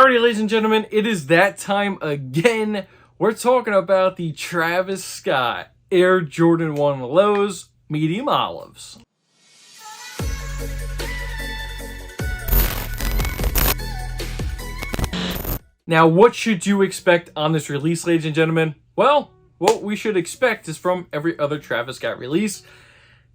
Alrighty, ladies and gentlemen, it is that time again. We're talking about the Travis Scott Air Jordan 1 Lows Medium Olives. Now, what should you expect on this release, ladies and gentlemen? Well, what we should expect is from every other Travis Scott release.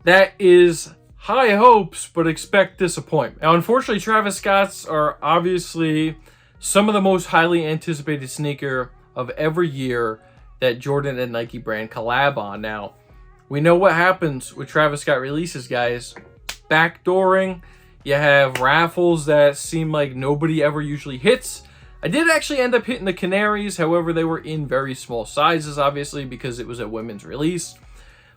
That is high hopes, but expect disappointment. Now, unfortunately, Travis Scott's are obviously some of the most highly anticipated sneaker of every year that Jordan and Nike brand collab on. Now, we know what happens with Travis Scott releases, guys. Backdooring, you have raffles that seem like nobody ever usually hits. I did actually end up hitting the Canaries, however, they were in very small sizes, obviously, because it was a women's release.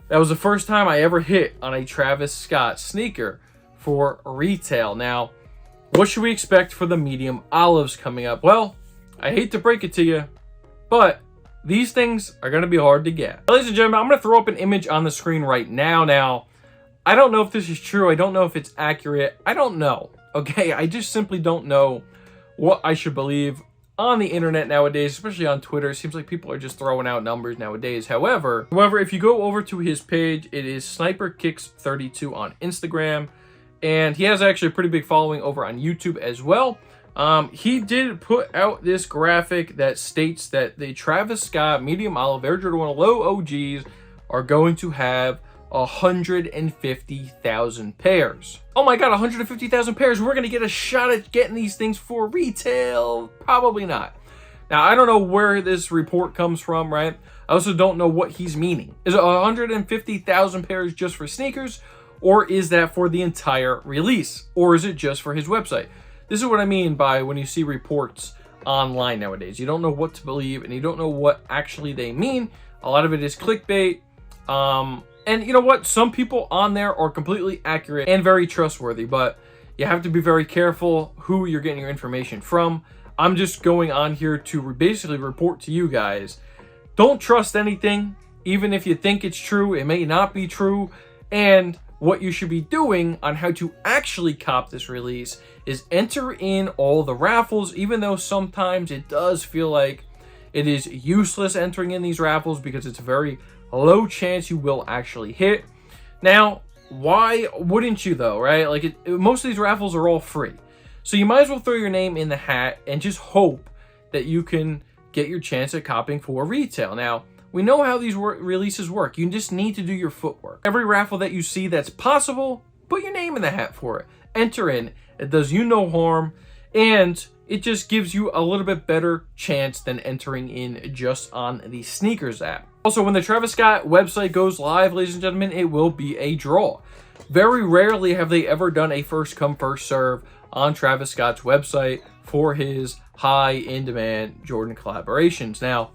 That was the first time I ever hit on a Travis Scott sneaker for retail. Now, what should we expect for the medium olives coming up? Well, I hate to break it to you, but these things are going to be hard to get. Ladies and gentlemen, I'm going to throw up an image on the screen right now. Now, I don't know if this is true. I don't know if it's accurate. I don't know. Okay, I just simply don't know what I should believe on the internet nowadays, especially on Twitter. It seems like people are just throwing out numbers nowadays. However, if you go over to his page, it is SniperKicks32 on Instagram, and he has actually a pretty big following over on YouTube as well. He did put out this graphic that states that the Travis Scott Medium Olive Air Jordan 1 Low OGs are going to have 150,000 pairs. Oh my god, 150,000 pairs. We're going to get a shot at getting these things for retail? Probably not. Now, I don't know where this report comes from, right? I also don't know what he's meaning. Is it 150,000 pairs just for sneakers? Or is that for the entire release? Or is it just for his website? This is what I mean by when you see reports online nowadays. You don't know what to believe and you don't know what actually they mean. A lot of it is clickbait. And you know what? Some people on there are completely accurate and very trustworthy, but you have to be very careful who you're getting your information from. I'm just going on here to basically report to you guys. Don't trust anything, even if you think it's true. It may not be true. And what you should be doing on how to actually cop this release is enter in all the raffles, even though sometimes it does feel like it is useless entering in these raffles because it's a very low chance you will actually hit. Now, why wouldn't you though, right? Like most of these raffles are all free. So you might as well throw your name in the hat and just hope that you can get your chance at copying for retail. Now, we know how these releases work. You just need to do your footwork. Every raffle that you see that's possible, put your name in the hat for it. Enter in. It does you no harm, and it just gives you a little bit better chance than entering in just on the sneakers app. Also, when the Travis Scott website goes live, ladies and gentlemen, it will be a draw. Very rarely have they ever done a first come, first serve on Travis Scott's website for his high in demand Jordan collaborations. Now,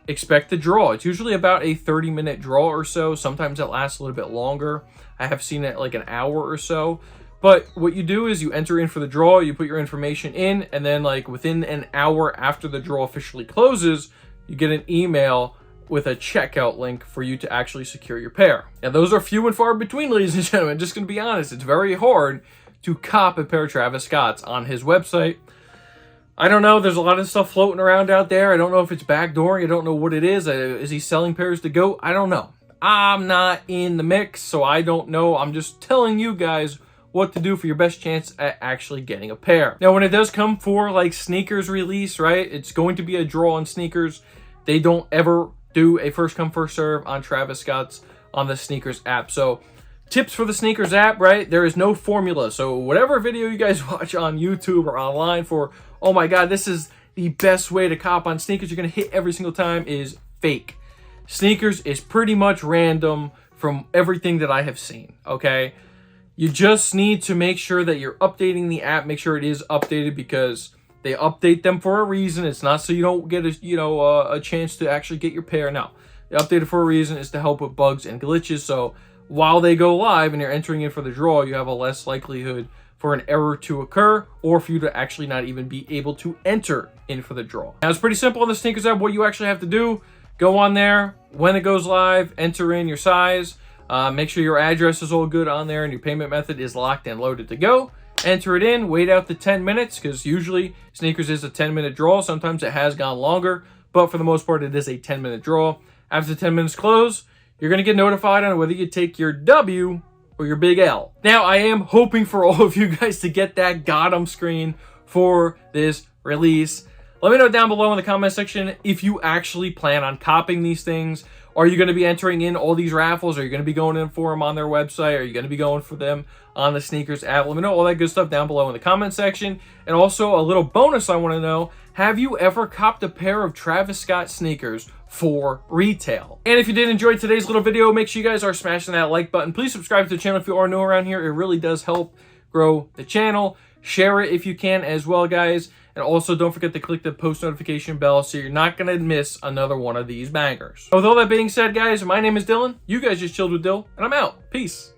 expect the draw. It's usually about a 30-minute draw or so. Sometimes it lasts a little bit longer. I have seen it like an hour or so. But what you do is you enter in for the draw, you put your information in, and then like within an hour after the draw officially closes, you get an email with a checkout link for you to actually secure your pair. Now, those are few and far between, ladies and gentlemen. Just going to be honest, it's very hard to cop a pair of Travis Scott's on his website. I don't know. There's a lot of stuff floating around out there. I don't know if it's backdooring. I don't know what it is. Is he selling pairs to go? I don't know. I'm not in the mix, so I don't know. I'm just telling you guys what to do for your best chance at actually getting a pair. Now, when it does come for like sneakers release, right, it's going to be a draw on sneakers. They don't ever do a first come, first serve on Travis Scott's on the sneakers app. So tips for the sneakers app, right? There is no formula. So whatever video you guys watch on YouTube or online for, oh my God, this is the best way to cop on sneakers, you're going to hit every single time, is fake. Sneakers is pretty much random from everything that I have seen, okay? You just need to make sure that you're updating the app. Make sure it is updated because they update them for a reason. It's not so you don't get a chance to actually get your pair. No, they update it for a reason. It's to help with bugs and glitches. So while they go live and you're entering in for the draw, you have a less likelihood for an error to occur or for you to actually not even be able to enter in for the draw. Now, it's pretty simple on the sneakers app. What you actually have to do, go on there when it goes live, enter in your size, make sure your address is all good on there and your payment method is locked and loaded to go. enter it in, wait out the 10 minutes, because usually sneakers is a 10-minute draw. Sometimes it has gone longer, but for the most part, it is a 10-minute draw. After the 10 minutes close, you're going to get notified on whether you take your W or your big L. Now, I am hoping for all of you guys to get that got 'em screen for this release. Let me know down below in the comment section if you actually plan on copying these things. Are you going to be entering in all these raffles? Are you going to be going in for them on their website? Are you going to be going for them on the sneakers app? Let me know all that good stuff down below in the comment section. And also a little bonus I want to know, have you ever copped a pair of Travis Scott sneakers for retail? And if you did enjoy today's little video, make sure you guys are smashing that like button. Please subscribe to the channel if you are new around here. It really does help grow the channel. Share it if you can as well, guys. And also, don't forget to click the post notification bell so you're not going to miss another one of these bangers. With all that being said, guys, my name is Dylan. You guys just chilled with Dill, and I'm out. Peace.